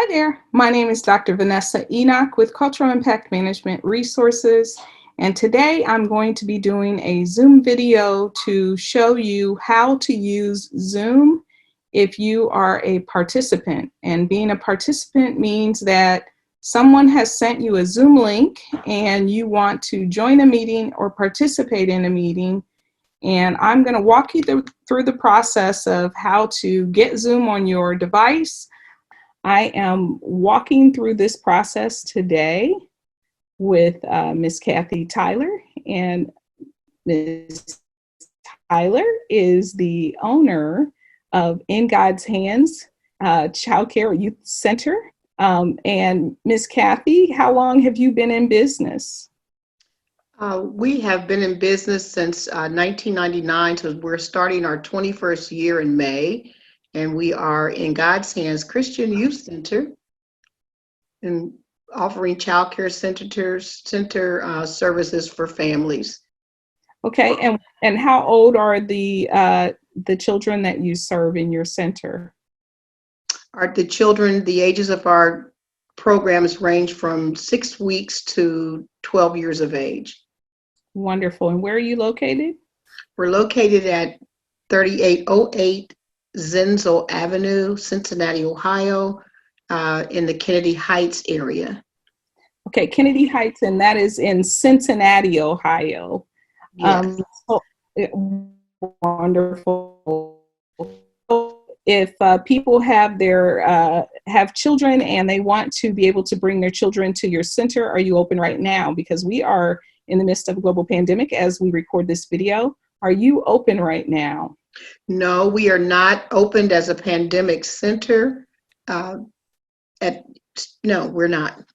Hi there. My name is Dr. Vanessa Enoch with Cultural Impact Management Resources. And today I'm going to be doing a Zoom video to show you how to use Zoom if you are a participant. And being a participant means that someone has sent you a Zoom link and you want to join a meeting or participate in a meeting. And I'm going to walk you through the process of how to get Zoom on your device. I am walking through this process today with Miss Kathy Tyler, and Miss Tyler is the owner of In God's Hands Child Care Youth Center. And Miss Kathy, how long have you been in business? We have been in business since 1999, so we're starting our 21st year in May. And we are In God's Hands Christian Youth Center and offering child care center services for families. Okay, and how old are the children that you serve in your center? The children, the ages of our programs range from 6 weeks to 12 years of age. Wonderful. And where are you located? We're located at 3808 Zenzel Avenue, Cincinnati, Ohio, in the Kennedy Heights area. Okay, Kennedy Heights, and that is in Cincinnati, Ohio. Yes. Wonderful. If people have have children and they want to be able to bring their children to your center, are you open right now? Because we are in the midst of a global pandemic as we record this video. Are you open right now? No, we are not opened as a pandemic center. No, we're not.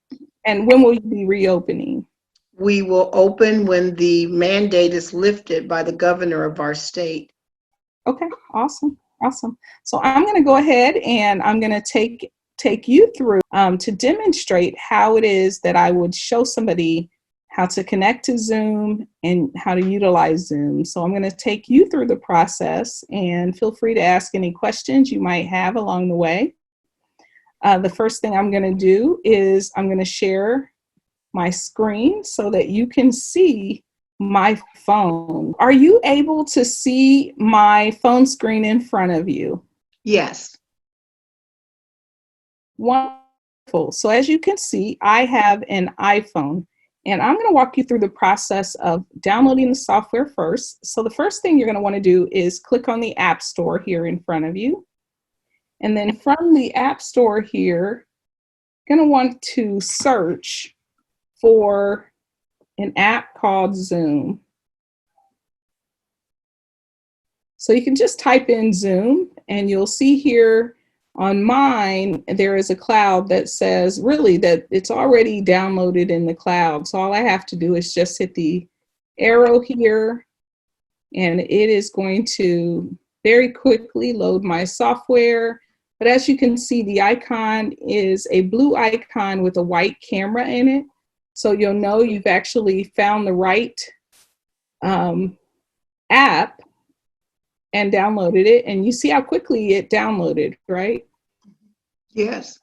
And when will you be reopening? We will open when the mandate is lifted by the governor of our state. Okay, awesome. So I'm going to go ahead and I'm going to take you through to demonstrate how it is that I would show somebody how to connect to Zoom and how to utilize Zoom. So I'm going to take you through the process, and feel free to ask any questions you might have along the way. The first thing I'm going to do is I'm going to share my screen so that you can see my phone. Are you able to see my phone screen in front of you? Yes. Wonderful. So as you can see, I have an iPhone, and I'm going to walk you through the process of downloading the software first. So the first thing you're going to want to do is click on the App Store here in front of you. And then from the App Store here, you're going to want to search for an app called Zoom. So you can just type in Zoom, and you'll see here on mine, there is a cloud that says really that it's already downloaded in the cloud. So all I have to do is just hit the arrow here, and it is going to very quickly load my software. But as you can see, the icon is a blue icon with a white camera in it. So you'll know you've actually found the right app and downloaded it. And you see how quickly it downloaded, right? Yes.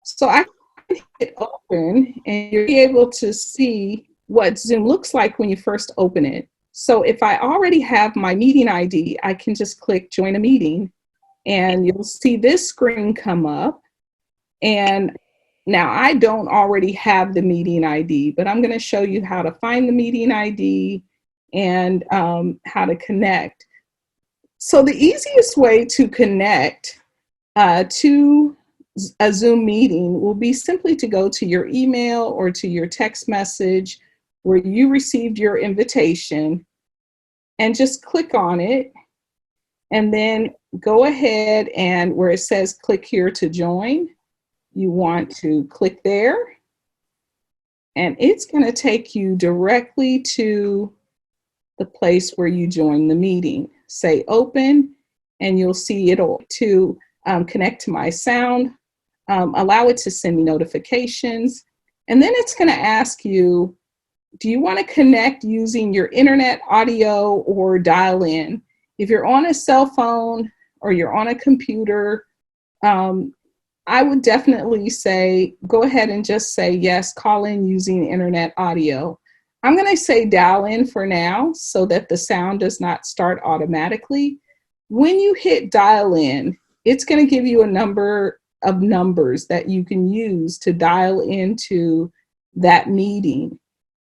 So I can hit open, and you'll be able to see what Zoom looks like when you first open it. So if I already have my meeting ID, I can just click join a meeting, and you'll see this screen come up. And now I don't already have the meeting ID, but I'm going to show you how to find the meeting ID and how to connect. So the easiest way to connect to a Zoom meeting will be simply to go to your email or to your text message where you received your invitation, and just click on it, and then go ahead and where it says click here to join, you want to click there, and it's going to take you directly to the place where you join the meeting. Say open, and you'll see it'll to connect to my sound, allow it to send me notifications, and then it's going to ask you, do you want to connect using your internet, audio, or dial in? If you're on a cell phone or you're on a computer, I would definitely say go ahead and just say yes, call in using internet audio. I'm going to say dial in for now so that the sound does not start automatically. When you hit dial in, it's going to give you a number of numbers that you can use to dial into that meeting.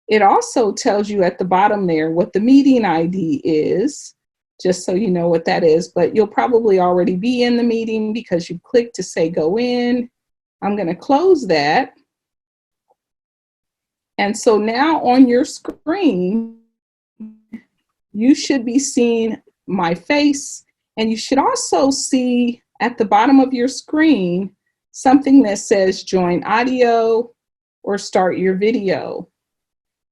It also tells you at the bottom there what the meeting ID is, just so you know what that is, but you'll probably already be in the meeting because you clicked to say go in. I'm going to close that. And so now on your screen, you should be seeing my face, and you should also see at the bottom of your screen something that says join audio or start your video.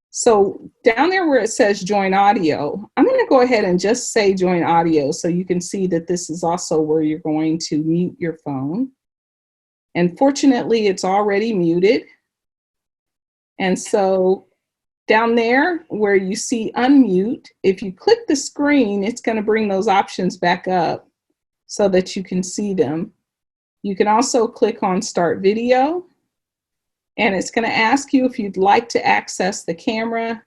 So down there where it says join audio, I'm going to go ahead and just say join audio so you can see that this is also where you're going to mute your phone. And fortunately, it's already muted. And so down there where you see unmute, if you click the screen, it's going to bring those options back up so that you can see them. You can also click on start video, and it's going to ask you if you'd like to access the camera.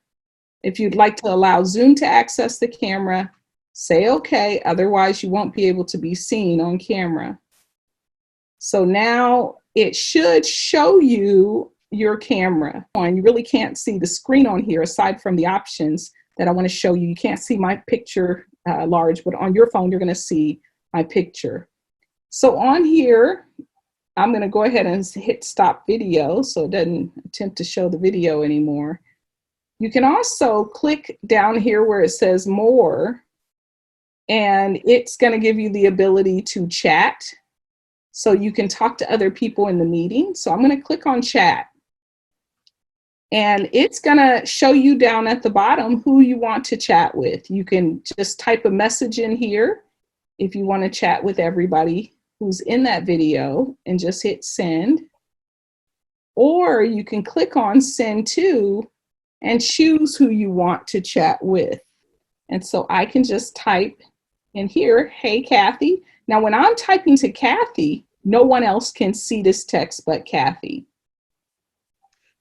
If you'd like to allow Zoom to access the camera, say okay, otherwise you won't be able to be seen on camera. So now it should show you your camera. And you really can't see the screen on here aside from the options that I want to show you. You can't see my picture large, but on your phone, you're going to see my picture. So on here, I'm going to go ahead and hit stop video so it doesn't attempt to show the video anymore. You can also click down here where it says more, and it's going to give you the ability to chat so you can talk to other people in the meeting. So I'm going to click on chat, and it's going to show you down at the bottom who you want to chat with. You can just type a message in here if you want to chat with everybody who's in that video and just hit send. Or you can click on send to and choose who you want to chat with. And so I can just type in here, hey, Kathy. Now, when I'm typing to Kathy, no one else can see this text but Kathy.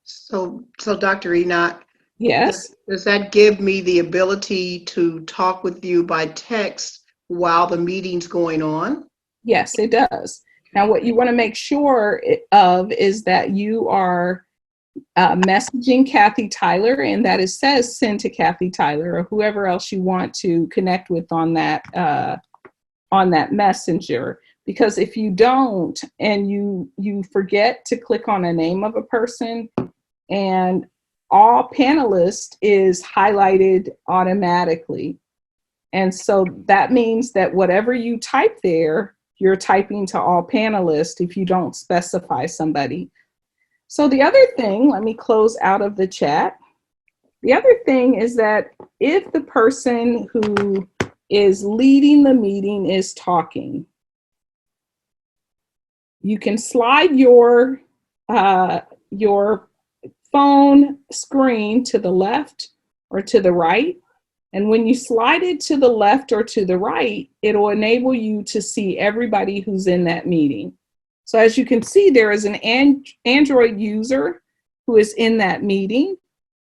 So Dr. Enoch, Yes. does that give me the ability to talk with you by text while the meeting's going on? Yes, it does. Now, what you want to make sure of is that you are messaging Kathy Tyler, and that it says send to Kathy Tyler or whoever else you want to connect with on that messenger. Because if you don't and you forget to click on a name of a person, and all panelists is highlighted automatically. And so that means that whatever you type there, you're typing to all panelists if you don't specify somebody. So the other thing, let me close out of the chat. The other thing is that if the person who is leading the meeting is talking, you can slide your phone screen to the left or to the right. And when you slide it to the left or to the right, it'll enable you to see everybody who's in that meeting. So as you can see, there is an Android user who is in that meeting,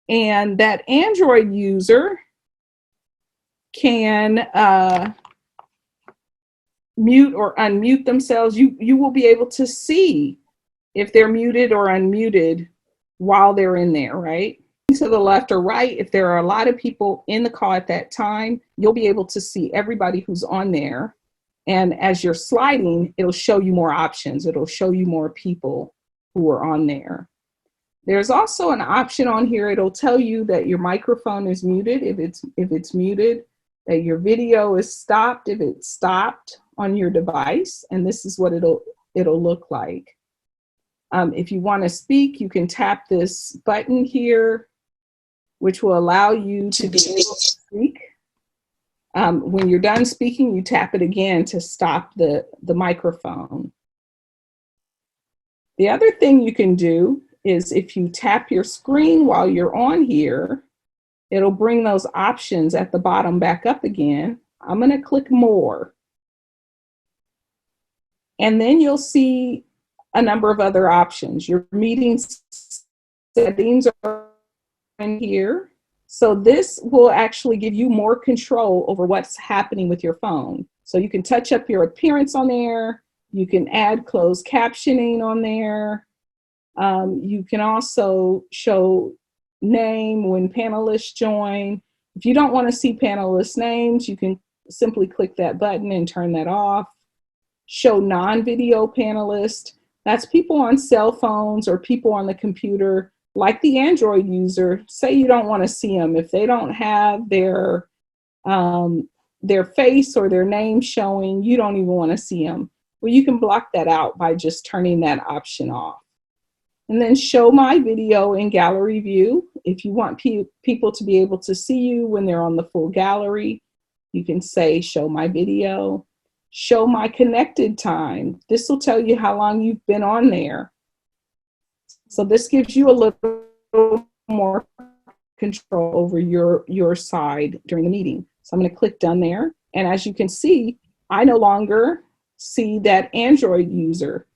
and that Android user can mute or unmute themselves. You will be able to see if they're muted or unmuted while they're in there, right? To the left or right, if there are a lot of people in the call at that time, you'll be able to see everybody who's on there. And as you're sliding, it'll show you more options. It'll show you more people who are on there. There's also an option on here. It'll tell you that your microphone is muted if it's muted, that your video is stopped if it's stopped on your device, and this is what it'll look like. If you want to speak, you can tap this button here, which will allow you to be able to speak. When you're done speaking, you tap it again to stop the microphone. The other thing you can do is if you tap your screen while you're on here, it'll bring those options at the bottom back up again. I'm going to click more. And then you'll see a number of other options. Your meeting settings are in here. So this will actually give you more control over what's happening with your phone. So you can touch up your appearance on there. You can add closed captioning on there. You can also show name when panelists join. If you don't want to see panelist names, you can simply click that button and turn that off. Show non-video panelists. That's people on cell phones or people on the computer, like the Android user. Say you don't want to see them. If they don't have their face or their name showing, you don't even want to see them. Well, you can block that out by just turning that option off. And then show my video in gallery view. If you want people to be able to see you when they're on the full gallery, you can say show my video. Show my connected time. This will tell you how long you've been on there. So this gives you a little more control over your side during the meeting. So I'm going to click done there. And as you can see, I no longer see that Android user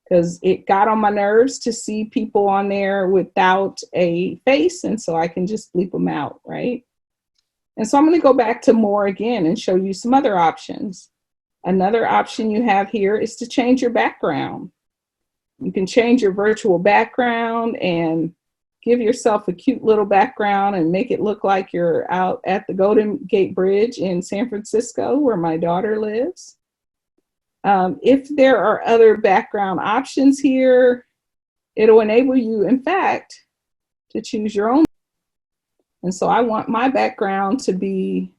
because it got on my nerves to see people on there without a face. And so I can just bleep them out, right? And so I'm going to go back to more again and show you some other options. Another option you have here is to change your background. You can change your virtual background and give yourself a cute little background and make it look like you're out at the Golden Gate Bridge in San Francisco, where my daughter lives. If there are other background options here, it'll enable you, in fact, to choose your own. And so I want my background to be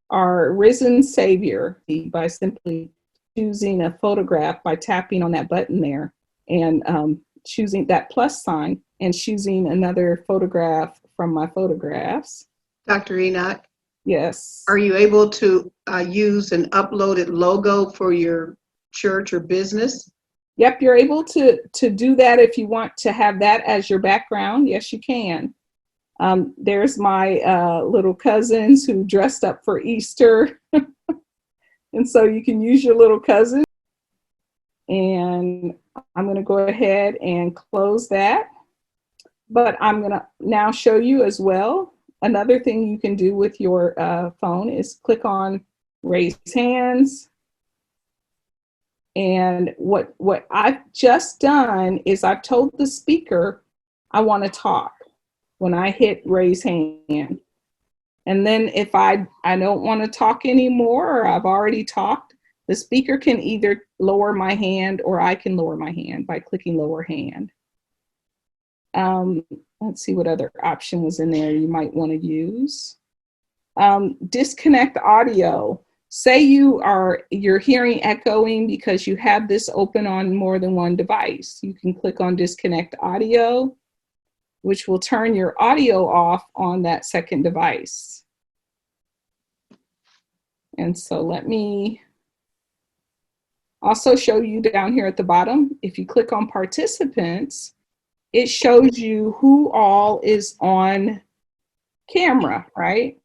our risen Savior by simply choosing a photograph by tapping on that button there and choosing that plus sign and choosing another photograph from my photographs. Dr. Enoch? Yes. Are you able to use an uploaded logo for your church or business? Yep, you're able to do that if you want to have that as your background. Yes, you can. There's my little cousins who dressed up for Easter. And so you can use your little cousin. And I'm going to go ahead and close that. But I'm going to now show you as well. Another thing you can do with your phone is click on raise hands. And what I've just done is I've told the speaker I want to talk when I hit raise hand. And then if I don't want to talk anymore or I've already talked, the speaker can either lower my hand or I can lower my hand by clicking lower hand. Let's see what other option was in there you might want to use. Disconnect audio. Say you're hearing echoing because you have this open on more than one device. You can click on disconnect audio, which will turn your audio off on that second device. And so let me also show you down here at the bottom. If you click on participants, it shows you who all is on camera, right?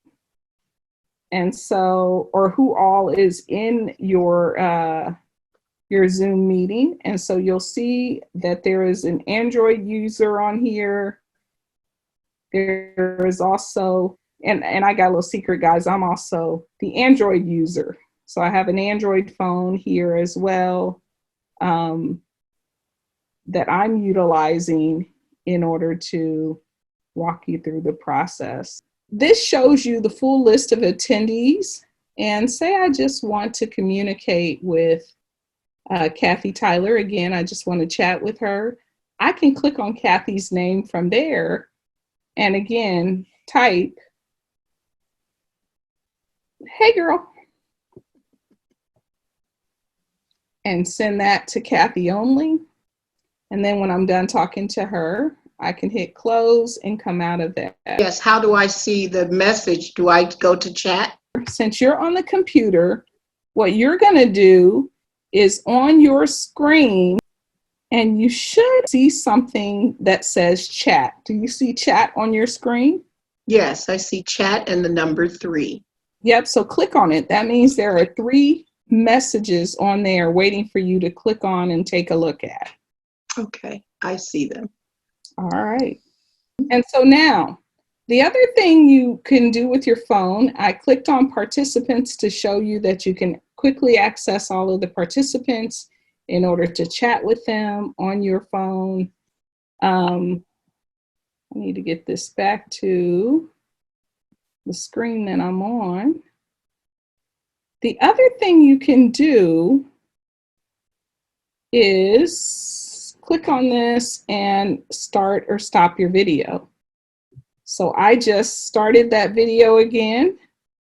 And so, or who all is in your Zoom meeting. And so you'll see that there is an Android user on here. There is also, and I got a little secret, guys, I'm also the Android user. So I have an Android phone here as well that I'm utilizing in order to walk you through the process. This shows you the full list of attendees. And say I just want to communicate with Kathy Tyler. Again, I just want to chat with her. I can click on Kathy's name from there. And again, type, hey girl, and send that to Kathy only. And then when I'm done talking to her, I can hit close and come out of that. Yes, how do I see the message? Do I go to chat? Since you're on the computer, what you're going to do is on your screen, and you should see something that says chat. Do you see chat on your screen? Yes, I see chat and the number 3. Yep, so click on it. That means there are 3 messages on there waiting for you to click on and take a look at. Okay, I see them. All right. And so now, the other thing you can do with your phone, I clicked on participants to show you that you can quickly access all of the participants in order to chat with them on your phone. I need to get this back to the screen that I'm on. The other thing you can do is click on this and start or stop your video. So I just started that video again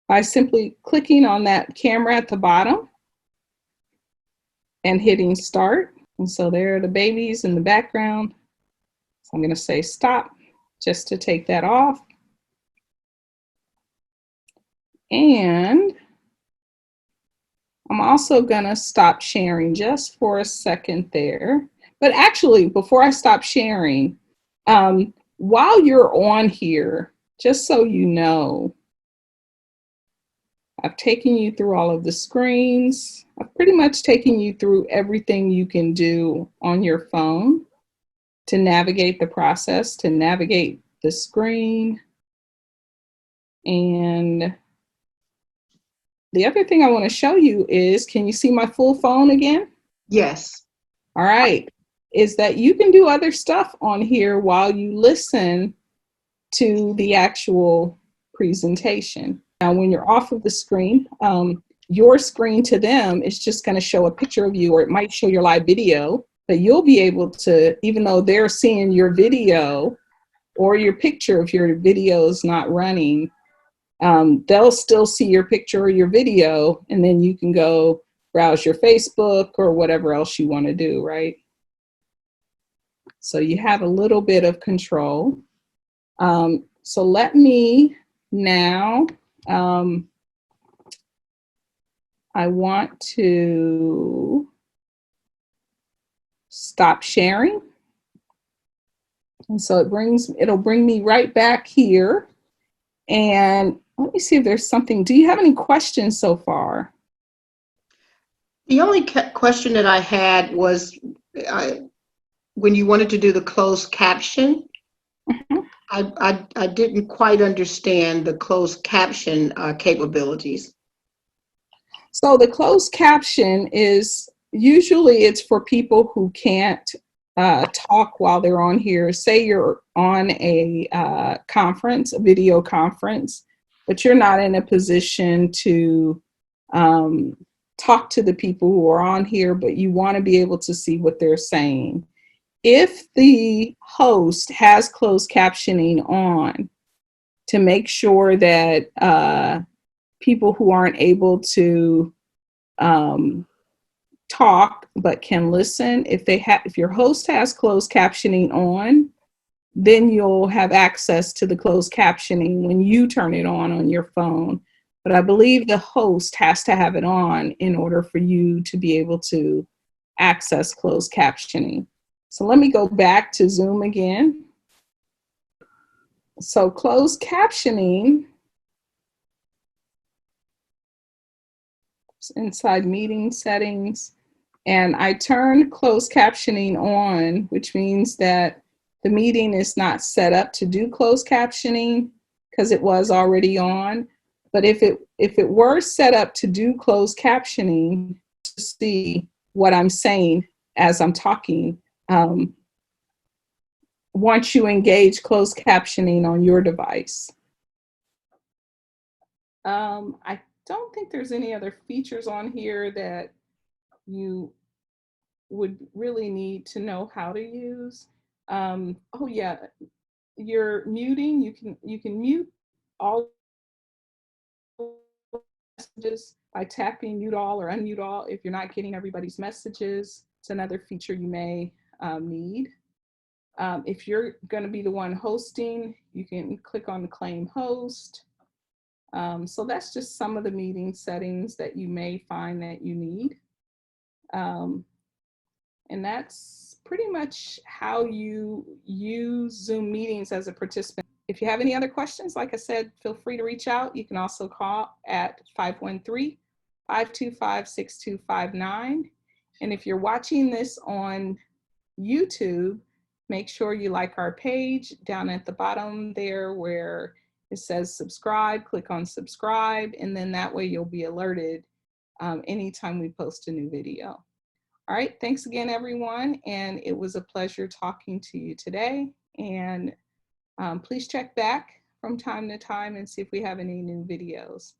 by simply clicking on that camera at the bottom and hitting start. And so there are the babies in the background. So I'm going to say stop just to take that off. And I'm also going to stop sharing just for a second there. But actually, before I stop sharing, while you're on here, just so you know, I've taken you through all of the screens. I've pretty much taken you through everything you can do on your phone to navigate the process, to navigate the screen. And the other thing I want to show you is, can you see my full phone again? Yes. All right. Is that you can do other stuff on here while you listen to the actual presentation. Now, when you're off of the screen, your screen to them is just going to show a picture of you, or it might show your live video, but you'll be able to, even though they're seeing your video or your picture, if your video is not running, they'll still see your picture or your video, and then you can go browse your Facebook or whatever else you want to do, right? So you have a little bit of control. So let me now, I want to stop sharing. And so it'll bring me right back here. And let me see if there's something. Do you have any questions so far? The only question that I had was when you wanted to do the closed caption, I didn't quite understand the closed caption capabilities. So the closed caption is usually it's for people who can't talk while they're on here. Say you're on a conference, a video conference, but you're not in a position to talk to the people who are on here, but you want to be able to see what they're saying. If the host has closed captioning on, to make sure that people who aren't able to talk but can listen, if your host has closed captioning on, then you'll have access to the closed captioning when you turn it on your phone. But I believe the host has to have it on in order for you to be able to access closed captioning. So let me go back to Zoom again. So closed captioning, inside meeting settings, and I turn closed captioning on, which means that the meeting is not set up to do closed captioning because it was already on. But if it were set up to do closed captioning to see what I'm saying as I'm talking, once you engage closed captioning on your device. I don't think there's any other features on here that you would really need to know how to use. Oh yeah, you're muting. You can mute all messages by tapping mute all or unmute all if you're not getting everybody's messages. It's another feature you may need. If you're going to be the one hosting, you can click on claim host. So that's just some of the meeting settings that you may find that you need. And that's pretty much how you use Zoom meetings as a participant. If you have any other questions, like I said, feel free to reach out. You can also call at 513-525-6259. And if you're watching this on YouTube, make sure you like our page down at the bottom there where it says subscribe. Click on subscribe, and then that way you'll be alerted anytime we post a new video. All right, thanks again, everyone, and it was a pleasure talking to you today. And please check back from time to time and see if we have any new videos.